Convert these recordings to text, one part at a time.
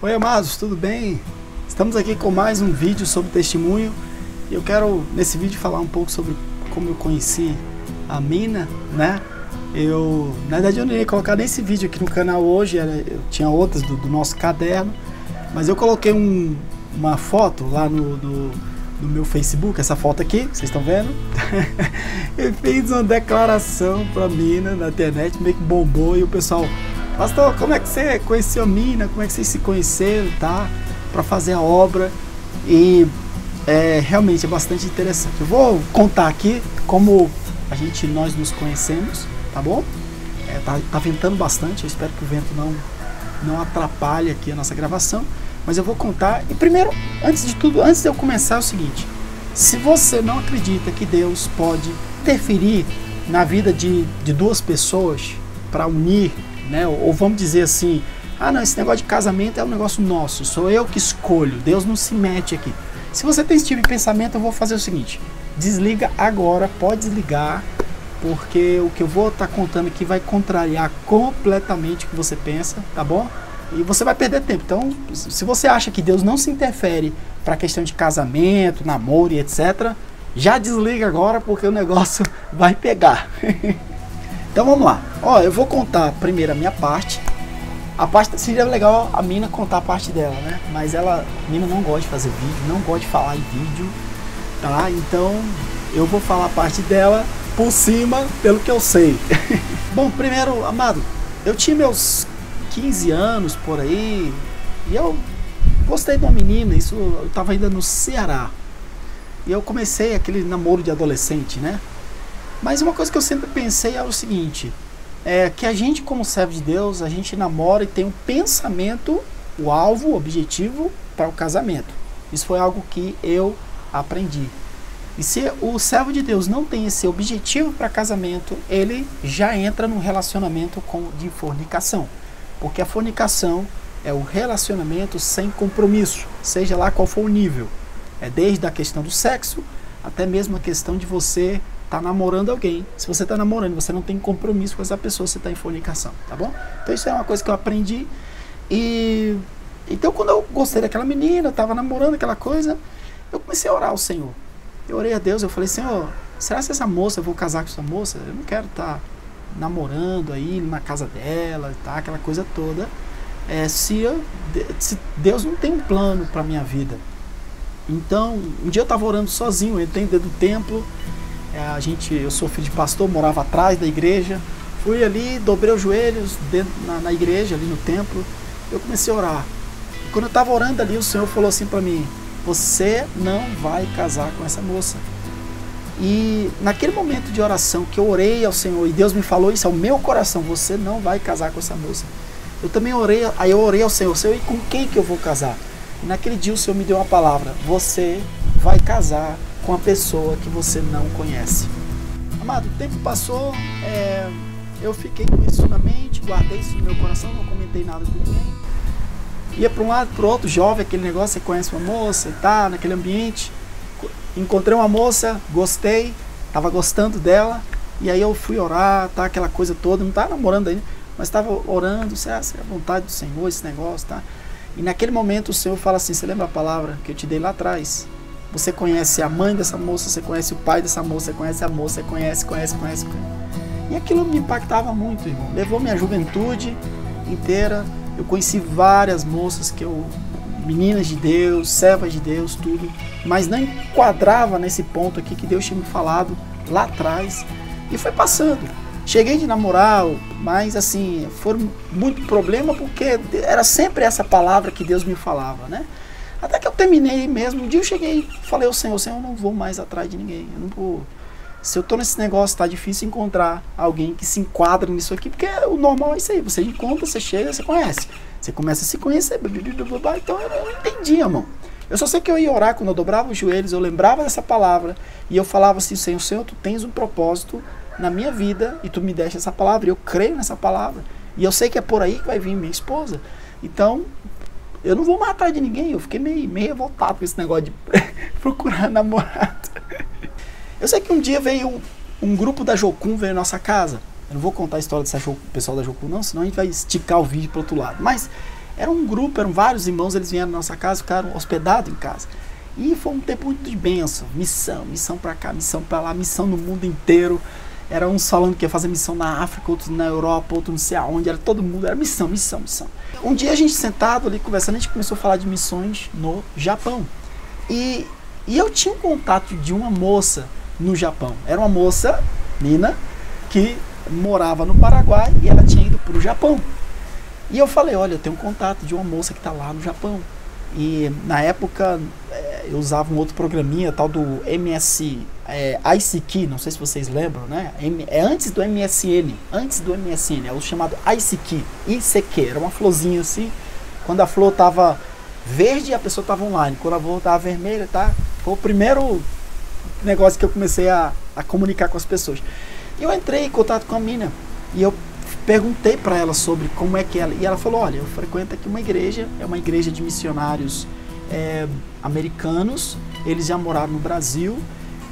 Oi, amados, tudo bem? Estamos aqui com mais um vídeo sobre testemunho. Eu quero, nesse vídeo, falar um pouco sobre como eu conheci a Mina, né? Na verdade, eu não ia colocar nesse vídeo aqui no canal hoje, eu tinha outras do nosso caderno, mas eu coloquei uma foto lá no meu Facebook, essa foto aqui, vocês estão vendo? Eu fiz uma declaração pra Mina na internet, meio que bombou, e o pessoal: pastor, como é que você conheceu a Mina? Como é que vocês se conheceram, tá? Para fazer a obra. E realmente é bastante interessante. Eu vou contar aqui como nós nos conhecemos, tá bom? Tá ventando bastante, eu espero que o vento não atrapalhe aqui a nossa gravação. Mas eu vou contar. E primeiro, antes de tudo, antes de eu começar, é o seguinte: se você não acredita que Deus pode interferir na vida de duas pessoas para unir, né? Ou vamos dizer assim, não, esse negócio de casamento é um negócio nosso, sou eu que escolho, Deus não se mete aqui. Se você tem esse tipo de pensamento, eu vou fazer o seguinte: desliga agora, pode desligar, porque o que eu vou estar contando aqui vai contrariar completamente o que você pensa, tá bom? E você vai perder tempo. Então, se você acha que Deus não se interfere para a questão de casamento, namoro e etc., já desliga agora, porque o negócio vai pegar. Então vamos lá. Eu vou contar primeiro a minha parte. A parte seria legal a Mina contar a parte dela, né? Mas a Mina não gosta de fazer vídeo, não gosta de falar em vídeo, tá? Então eu vou falar a parte dela por cima, pelo que eu sei. Bom, primeiro, amado, eu tinha meus 15 anos por aí, e eu gostei de uma menina, eu tava ainda no Ceará, e eu comecei aquele namoro de adolescente, né? Mas uma coisa que eu sempre pensei é o seguinte: que a gente, como servo de Deus, a gente namora e tem um pensamento, o alvo, o objetivo para o casamento. Isso foi algo que eu aprendi. E se o servo de Deus não tem esse objetivo para casamento, ele já entra num relacionamento de fornicação. Porque a fornicação é o relacionamento sem compromisso, seja lá qual for o nível. É desde a questão do sexo, até mesmo a questão de você estar namorando alguém. Se você está namorando, você não tem compromisso com essa pessoa, você está em fornicação, tá bom? Então isso é uma coisa que eu aprendi. Então quando eu gostei daquela menina, eu estava namorando aquela coisa, eu comecei a orar ao Senhor. Eu orei a Deus, eu falei: Senhor, será que essa moça, eu vou casar com essa moça? Eu não quero estar namorando aí na casa dela, tá? Aquela coisa toda. Se Deus não tem um plano para minha vida. Então, um dia eu estava orando sozinho, eu entrei dentro do templo. Eu sou filho de pastor, morava atrás da igreja. Fui ali, dobrei os joelhos na igreja, ali no templo. Eu comecei a orar. E quando eu estava orando ali, o Senhor falou assim para mim: você não vai casar com essa moça. E naquele momento de oração que eu orei ao Senhor e Deus me falou isso ao meu coração: você não vai casar com essa moça. Eu também orei, aí eu orei ao Senhor: Senhor, e com quem que eu vou casar? E naquele dia o Senhor me deu uma palavra: você vai casar com a pessoa que você não conhece. Amado, o tempo passou, eu fiquei com isso na mente, guardei isso no meu coração, não comentei nada com ninguém. Ia para um lado, para o outro, jovem, aquele negócio, você conhece uma moça e tá naquele ambiente. Encontrei uma moça, gostei, estava gostando dela, e aí eu fui orar, tá, aquela coisa toda, não estava namorando ainda, mas estava orando, se é a vontade do Senhor esse negócio, tá? E naquele momento o Senhor fala assim: você lembra a palavra que eu te dei lá atrás? Você conhece a mãe dessa moça, você conhece o pai dessa moça, você conhece a moça, você conhece. E aquilo me impactava muito, irmão. Levou minha juventude inteira. Eu conheci várias moças meninas de Deus, servas de Deus, tudo, mas não enquadrava nesse ponto aqui que Deus tinha me falado lá atrás. E foi passando. Cheguei de namorar, mas assim, foi muito problema, porque era sempre essa palavra que Deus me falava, né? Até que eu terminei mesmo. Um dia eu cheguei e falei ao Senhor: Senhor, eu não vou mais atrás de ninguém. Eu não vou. Se eu tô nesse negócio, tá difícil encontrar alguém que se enquadra nisso aqui, porque o normal é isso aí. Você encontra, você chega, você conhece. Você começa a se conhecer. Então eu não entendi, irmão. Eu só sei que eu ia orar quando eu dobrava os joelhos, eu lembrava dessa palavra e eu falava assim: Senhor, tu tens um propósito na minha vida e tu me deste essa palavra. E eu creio nessa palavra. E eu sei que é por aí que vai vir minha esposa. Então, eu não vou matar de ninguém. Eu fiquei meio revoltado com esse negócio de procurar namorado. Eu sei que um dia veio um grupo da Jocum, veio à nossa casa. Eu não vou contar a história desse pessoal da Jocum não, senão a gente vai esticar o vídeo para o outro lado. Mas Era um grupo, eram vários irmãos, eles vieram na nossa casa, ficaram hospedados em casa. E foi um tempo muito de bênção, missão para cá, missão para lá, missão no mundo inteiro. Era uns falando que ia fazer missão na África, outros na Europa, outros não sei aonde, era todo mundo, era missão. Um dia a gente sentado ali conversando, a gente começou a falar de missões no Japão. E eu tinha um contato de uma moça no Japão. Era uma moça, Nina, que morava no Paraguai e ela tinha ido para o Japão. E eu falei, olha, eu tenho um contato de uma moça que está lá no Japão. E na época eu usava um outro programinha, tal do ICQ, não sei se vocês lembram, né? É antes do MSN, é o chamado ICQ, era uma florzinha assim. Quando a flor estava verde, a pessoa estava online. Quando a flor estava vermelha, tá? Foi o primeiro negócio que eu comecei a comunicar com as pessoas. E eu entrei em contato com a mina e eu perguntei para ela sobre como é que ela... E ela falou, olha, eu frequento aqui uma igreja, é uma igreja de missionários americanos, eles já moraram no Brasil,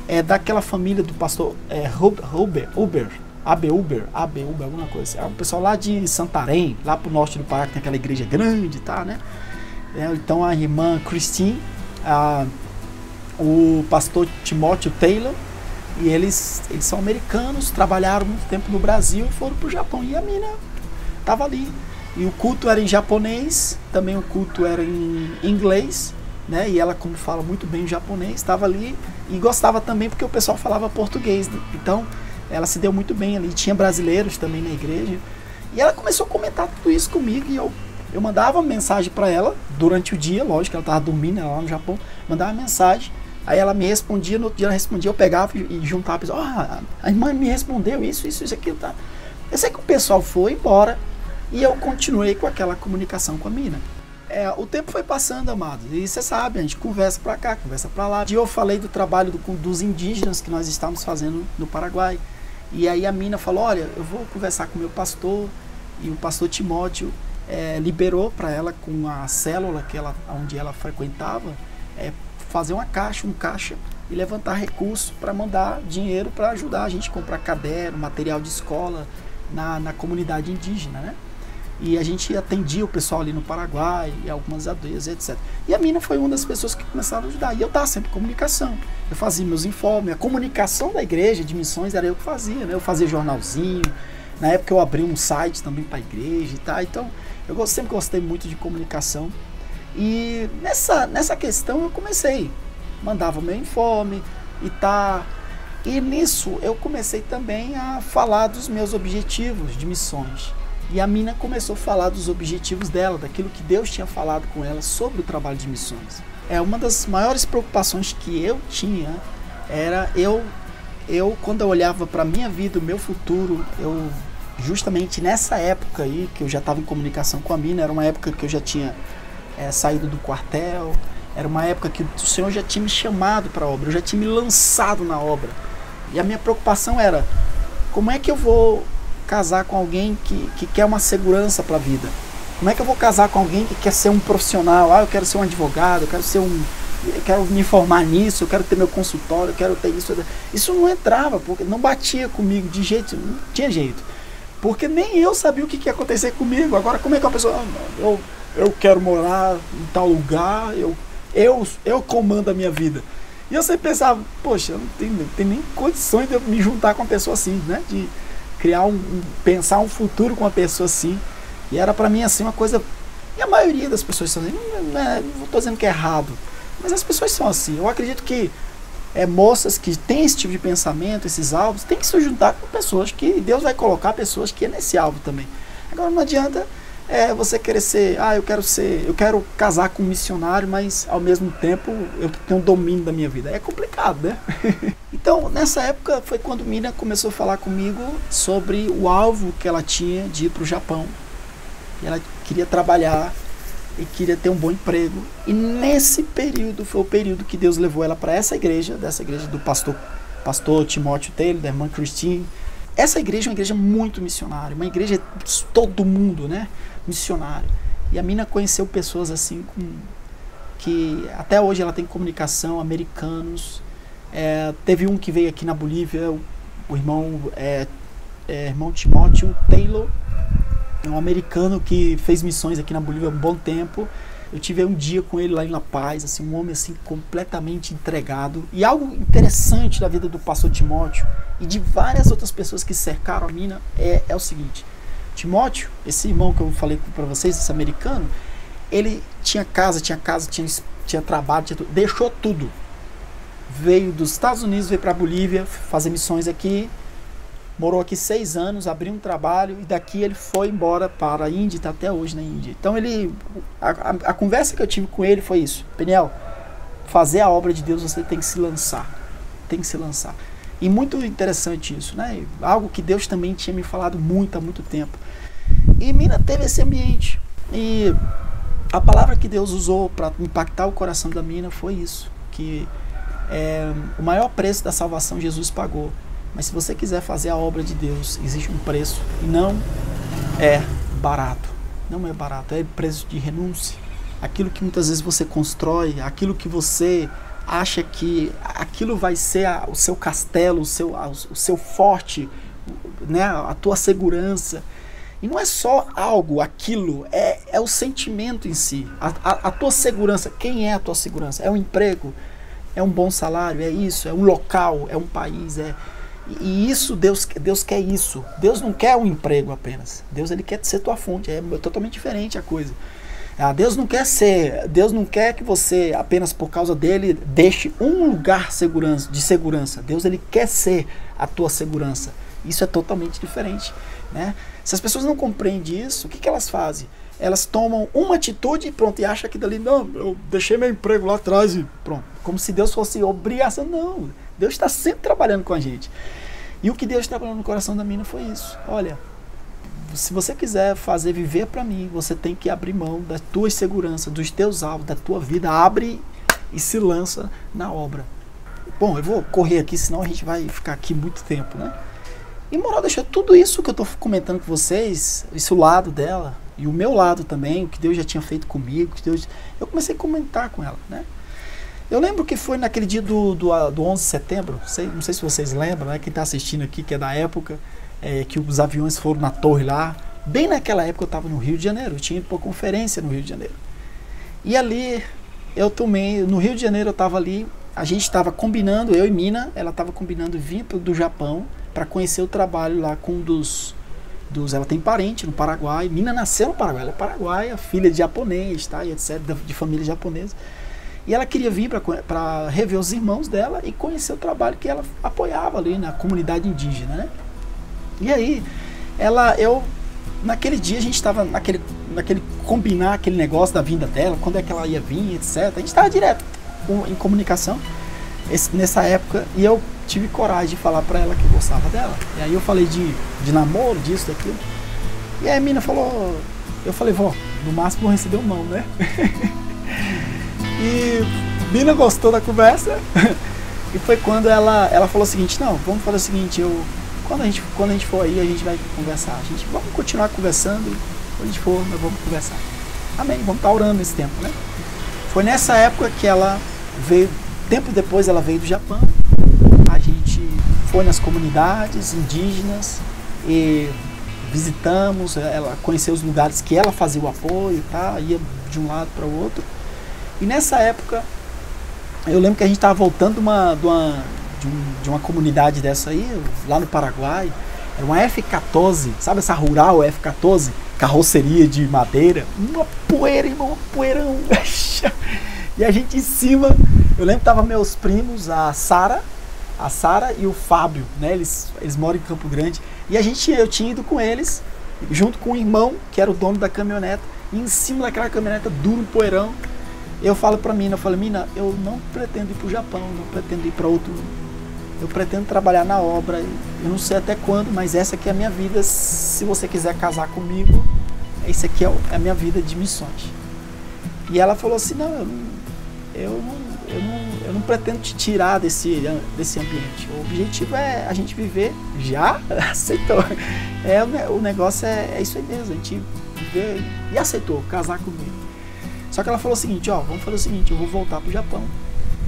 é daquela família do pastor Uber, alguma coisa. É um pessoal lá de Santarém, lá pro norte do Pará, que tem aquela igreja grande, tá, né? Então a irmã Christine, o pastor Timóteo Taylor, e eles são americanos, trabalharam muito tempo no Brasil e foram pro Japão. E a mina tava ali. E o culto era em japonês, também o culto era em inglês, né? E ela, como fala muito bem o japonês, estava ali e gostava também porque o pessoal falava português, né? Então ela se deu muito bem ali. Tinha brasileiros também na igreja. E ela começou a comentar tudo isso comigo e eu mandava mensagem para ela durante o dia, lógico, ela estava dormindo lá no Japão, mandava mensagem. Aí ela me respondia, no outro dia ela respondia, eu pegava e juntava a pessoa, a irmã me respondeu isso, aquilo, tá. Eu sei que o pessoal foi embora e eu continuei com aquela comunicação com a mina. O tempo foi passando, amados, e você sabe, a gente conversa pra cá, conversa pra lá. Um dia eu falei do trabalho dos indígenas que nós estávamos fazendo no Paraguai. E aí a mina falou, olha, eu vou conversar com o meu pastor, e o pastor Timóteo liberou para ela, com a célula onde ela frequentava, fazer um caixa e levantar recursos para mandar dinheiro para ajudar a gente a comprar caderno, material de escola na comunidade indígena, né? E a gente atendia o pessoal ali no Paraguai, e algumas aldeias, etc. E a mina foi uma das pessoas que começaram a ajudar. E eu estava sempre em comunicação. Eu fazia meus informes, a comunicação da igreja de missões era eu que fazia, né? Eu fazia jornalzinho. Na época eu abri um site também para a igreja e tal. Então eu sempre gostei muito de comunicação. E nessa questão eu comecei, mandava meu informe e tá. E nisso eu comecei também a falar dos meus objetivos de missões. E a mina começou a falar dos objetivos dela, daquilo que Deus tinha falado com ela sobre o trabalho de missões. Uma das maiores preocupações que eu tinha era quando eu olhava para a minha vida, o meu futuro, justamente nessa época aí, que eu já estava em comunicação com a mina, era uma época que eu já tinha saído do quartel, era uma época que o Senhor já tinha me chamado para a obra, eu já tinha me lançado na obra. E a minha preocupação era, como é que eu vou casar com alguém que quer uma segurança para a vida? Como é que eu vou casar com alguém que quer ser um profissional? Eu quero ser um advogado, eu quero me formar nisso, eu quero ter meu consultório, eu quero ter isso. Isso não entrava, porque não batia comigo de jeito, não tinha jeito. Porque nem eu sabia o que ia acontecer comigo. Agora, como é que a pessoa... Eu quero morar em tal lugar, eu comando a minha vida. E eu sempre pensava, poxa, eu não tenho nem condições de eu me juntar com uma pessoa assim, né? De criar pensar um futuro com uma pessoa assim. E era pra mim assim uma coisa... E a maioria das pessoas são assim, não estou dizendo que é errado, mas as pessoas são assim. Eu acredito que moças que têm esse tipo de pensamento, esses alvos, tem que se juntar com pessoas que Deus vai colocar pessoas que é nesse alvo também. Agora não adianta você querer ser, eu quero casar com um missionário, mas ao mesmo tempo eu tenho um domínio da minha vida. É complicado, né? Então, nessa época foi quando Mina começou a falar comigo sobre o alvo que ela tinha de ir para o Japão. E ela queria trabalhar e queria ter um bom emprego. E nesse período, foi o período que Deus levou ela para dessa igreja do pastor Timóteo Taylor, da irmã Christine. Essa igreja é uma igreja muito missionária, uma igreja de todo mundo, né? Missionário. E a Mina conheceu pessoas assim que até hoje ela tem comunicação, americanos. Teve um que veio aqui na Bolívia, o irmão Timóteo Taylor. É um americano que fez missões aqui na Bolívia há um bom tempo. Eu tive um dia com ele lá em La Paz, assim, um homem assim completamente entregado. E algo interessante da vida do pastor Timóteo e de várias outras pessoas que cercaram a mina é o seguinte. Timóteo, esse irmão que eu falei para vocês, esse americano, ele tinha casa, tinha trabalho, deixou tudo. Veio dos Estados Unidos, veio para a Bolívia fazer missões aqui. Morou aqui 6 anos, abriu um trabalho e daqui ele foi embora para a Índia, está até hoje na Índia. Então a conversa que eu tive com ele foi isso: Peniel, fazer a obra de Deus você tem que se lançar. Tem que se lançar. E muito interessante isso, né? Algo que Deus também tinha me falado há muito tempo. E Mina teve esse ambiente. E a palavra que Deus usou para impactar o coração da Mina foi isso: que o maior preço da salvação Jesus pagou. Mas se você quiser fazer a obra de Deus, existe um preço. E não é barato. Não é barato. É preço de renúncia. Aquilo que muitas vezes você constrói, aquilo que você acha que aquilo vai ser o seu castelo, o seu forte, né? A tua segurança. E não é só algo, aquilo, é o sentimento em si. A tua segurança, quem é a tua segurança? É um emprego? É um bom salário? É isso? É um local? É um país? E isso, Deus quer isso. Deus não quer um emprego apenas. Deus ele quer ser tua fonte. É totalmente diferente a coisa. Deus não quer que você, apenas por causa dele, deixe um lugar de segurança. Deus ele quer ser a tua segurança. Isso é totalmente diferente, né? Se as pessoas não compreendem isso, o que elas fazem? Elas tomam uma atitude e pronto, e acham que dali, não, eu deixei meu emprego lá atrás e pronto. Como se Deus fosse obrigação. Não, Deus está sempre trabalhando com a gente. E o que Deus está trabalhando no coração da mina foi isso. Olha, se você quiser viver para mim, você tem que abrir mão da tua segurança, dos teus alvos, da tua vida. Abre e se lança na obra. Bom, eu vou correr aqui, senão a gente vai ficar aqui muito tempo, né? E moral, deixa tudo isso que eu estou comentando com vocês, esse lado dela, e o meu lado também, o que Deus já tinha feito comigo, eu comecei a comentar com ela, né? Eu lembro que foi naquele dia do 11 de setembro, não sei se vocês lembram, né? Quem está assistindo aqui, que é da época, que os aviões foram na torre lá. Bem naquela época eu estava no Rio de Janeiro, eu tinha ido para uma conferência no Rio de Janeiro. E ali, no Rio de Janeiro eu estava ali, a gente estava combinando, eu e Mina, ela estava combinando vir do Japão para conhecer o trabalho lá com ela tem parente no Paraguai. Mina nasceu no Paraguai, ela é paraguaia, filha de japonês, tá, e etc, de família japonesa. E ela queria vir para rever os irmãos dela e conhecer o trabalho que ela apoiava ali na comunidade indígena, né? E aí, naquele dia a gente estava naquele combinar aquele negócio da vinda dela, quando é que ela ia vir, etc. A gente estava direto em comunicação nessa época, e eu tive coragem de falar para ela que eu gostava dela. E aí eu falei de namoro, disso, daquilo. E aí a mina falou, eu falei, vó, no máximo vou receber um não, né? E Mina gostou da conversa. E foi quando ela falou o seguinte: não, vamos fazer o seguinte, quando a gente for aí, a gente vai conversar. Vamos continuar conversando. Quando a gente for, nós vamos conversar. Amém, vamos estar orando nesse tempo, né? Foi nessa época que ela veio, tempo depois ela veio do Japão. A gente foi nas comunidades indígenas e visitamos, ela conheceu os lugares que ela fazia o apoio, tá? Ia de um lado para o outro. E nessa época, eu lembro que a gente estava voltando de uma comunidade dessa aí, lá no Paraguai. Era uma F-14, sabe essa rural F-14? Carroceria de madeira. Uma poeira, irmão, um poeirão. E a gente em cima, eu lembro que tava meus primos, a Sara e o Fábio, né? Eles moram em Campo Grande. E eu tinha ido com eles, junto com o irmão, que era o dono da caminhoneta. E em cima daquela caminhoneta, duro, um poeirão. Eu falo pra Mina, Mina, eu não pretendo ir pro Japão, não pretendo ir para outro. Eu pretendo trabalhar na obra, eu não sei até quando, mas essa aqui é a minha vida. Se você quiser casar comigo, essa aqui é a minha vida de missões. E ela falou assim, não, eu não pretendo te tirar desse ambiente. O objetivo é a gente viver. Já aceitou. O negócio é isso aí mesmo, a gente viver, e aceitou, casar comigo. Só que ela falou o seguinte, vamos fazer o seguinte, eu vou voltar pro Japão.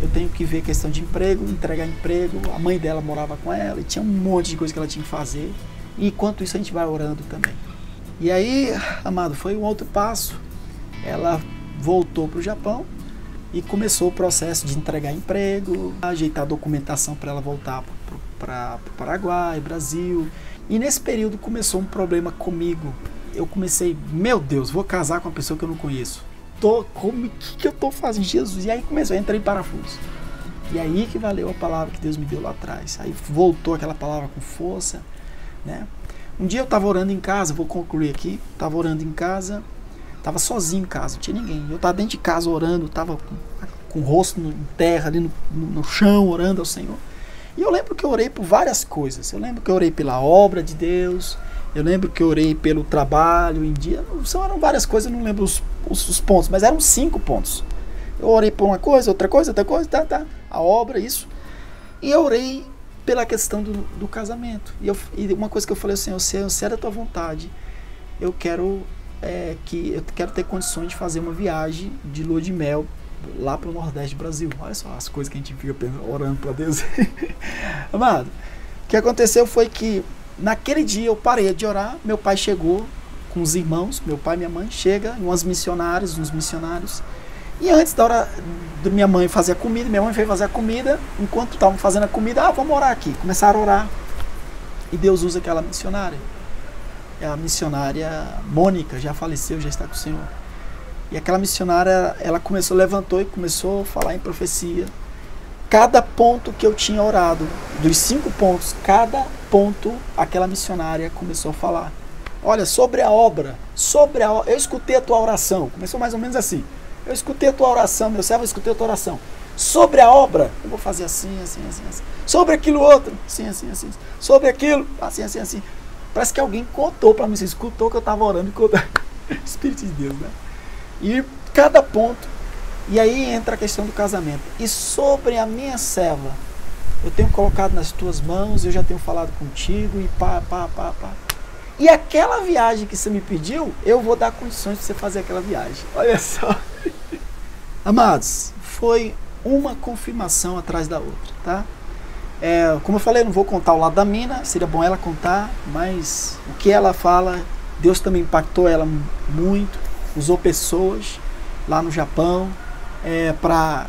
Eu tenho que ver questão de emprego, entregar emprego. A mãe dela morava com ela e tinha um monte de coisa que ela tinha que fazer. E enquanto isso a gente vai orando também. E aí, amado, foi um outro passo. Ela voltou para o Japão e começou o processo de entregar emprego, ajeitar a documentação para ela voltar para o Paraguai, Brasil. E nesse período começou um problema comigo. Eu comecei, meu Deus, vou casar com uma pessoa que eu não conheço. O que eu estou fazendo, Jesus? E aí começou, eu entrei em parafuso. E aí que valeu a palavra que Deus me deu lá atrás. Aí voltou aquela palavra com força, né? Um dia eu estava orando em casa, vou concluir aqui, estava orando em casa, estava sozinho em casa, não tinha ninguém. Eu estava dentro de casa orando, estava com o rosto em terra, ali no chão, orando ao Senhor. E eu lembro que eu orei por várias coisas. Eu lembro que eu orei pela obra de Deus, eu lembro que eu orei pelo trabalho em dia. Eram várias coisas, eu não lembro os pontos, mas eram 5 pontos. Eu orei por uma coisa, outra coisa, a obra, isso. E eu orei pela questão do casamento. E uma coisa que eu falei assim, Senhor, se é da tua vontade, eu quero ter condições de fazer uma viagem de lua de mel lá para o Nordeste do Brasil. Olha só as coisas que a gente fica orando para Deus. Amado, o que aconteceu foi que naquele dia eu parei de orar, meu pai chegou com os irmãos, meu pai e minha mãe, chega, uns missionários, e antes da hora da minha mãe fazer a comida, minha mãe foi fazer a comida, enquanto estavam fazendo a comida, vamos orar aqui. Começaram a orar. E Deus usa aquela missionária. A missionária Mônica, já faleceu, já está com o Senhor. E aquela missionária, ela levantou e começou a falar em profecia. Cada ponto que eu tinha orado, dos 5 pontos, cada ponto, aquela missionária começou a falar. Olha, sobre a obra, eu escutei a tua oração. Começou mais ou menos assim. Eu escutei a tua oração, meu servo, eu escutei a tua oração. Sobre a obra, eu vou fazer assim. Sobre aquilo outro, assim. Sobre aquilo, assim. Parece que alguém contou para mim, você escutou que eu estava orando e contou. Espírito de Deus, né? E cada ponto, e aí entra a questão do casamento. E sobre a minha serva, eu tenho colocado nas tuas mãos, eu já tenho falado contigo, e pá. E aquela viagem que você me pediu, eu vou dar condições de você fazer aquela viagem. Olha só. Amados, foi uma confirmação atrás da outra, tá? Como eu falei, eu não vou contar o lado da mina, seria bom ela contar, mas o que ela fala, Deus também impactou ela muito, usou pessoas lá no Japão para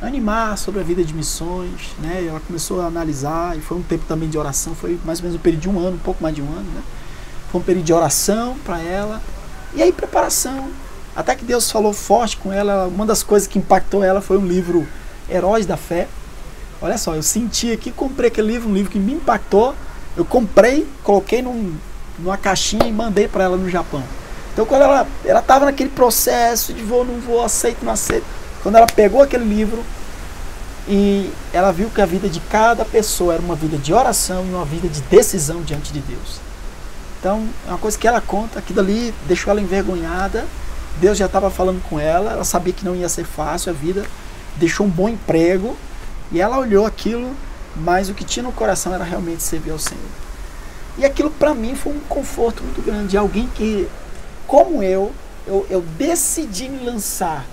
animar sobre a vida de missões, né? Ela começou a analisar, e foi um tempo também de oração, foi mais ou menos um período de 1 ano, um pouco mais de 1 ano, né? Foi um período de oração para ela, e aí preparação, até que Deus falou forte com ela. Uma das coisas que impactou ela foi um livro, Heróis da Fé. Olha só, eu senti aqui, comprei aquele livro, um livro que me impactou, eu comprei, coloquei numa caixinha e mandei para ela no Japão. Então quando ela estava naquele processo de vou, não vou, aceito, não aceito, quando ela pegou aquele livro e ela viu que a vida de cada pessoa era uma vida de oração e uma vida de decisão diante de Deus. Então é uma coisa que ela conta, aquilo ali deixou ela envergonhada. Deus já estava falando com ela, ela sabia que não ia ser fácil a vida, deixou um bom emprego, e ela olhou aquilo, mas o que tinha no coração era realmente servir ao Senhor. E aquilo para mim foi um conforto muito grande, de alguém que, como eu decidi me lançar,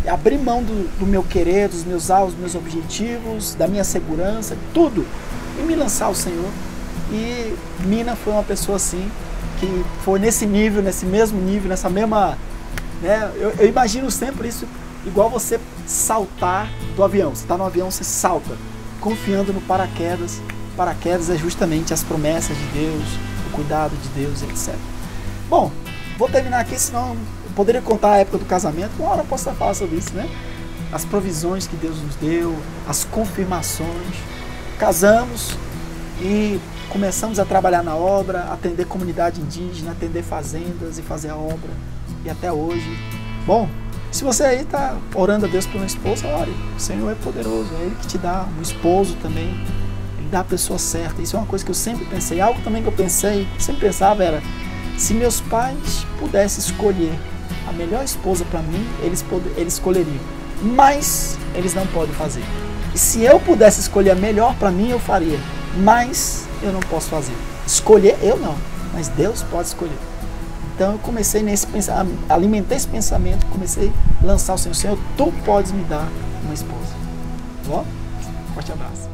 abrir mão do meu querer, dos meus alvos, dos meus objetivos, da minha segurança, tudo, e me lançar ao Senhor. E Mina foi uma pessoa assim, que foi nesse nível, nesse mesmo nível, nessa mesma... Eu imagino sempre isso, igual você saltar do avião. Você está no avião, você salta, confiando no paraquedas. Paraquedas é justamente as promessas de Deus, o cuidado de Deus, etc. Bom, vou terminar aqui, senão eu poderia contar a época do casamento. Uma hora eu posso falar sobre isso, né? As provisões que Deus nos deu, as confirmações. Casamos e começamos a trabalhar na obra, atender comunidade indígena, atender fazendas e fazer a obra. E até hoje. Bom, se você aí está orando a Deus por uma esposa, ore. O Senhor é poderoso, é Ele que te dá um esposo também. Ele dá a pessoa certa. Isso é uma coisa que eu sempre pensei. Algo também que eu pensei, sempre pensava era, se meus pais pudessem escolher a melhor esposa para mim, eles escolheriam. Mas eles não podem fazer. E se eu pudesse escolher a melhor para mim, eu faria. Mas eu não posso fazer. Escolher, eu não. Mas Deus pode escolher. Então eu comecei alimentei esse pensamento, comecei a lançar o Senhor, tu podes me dar uma esposa. Bom? Forte abraço.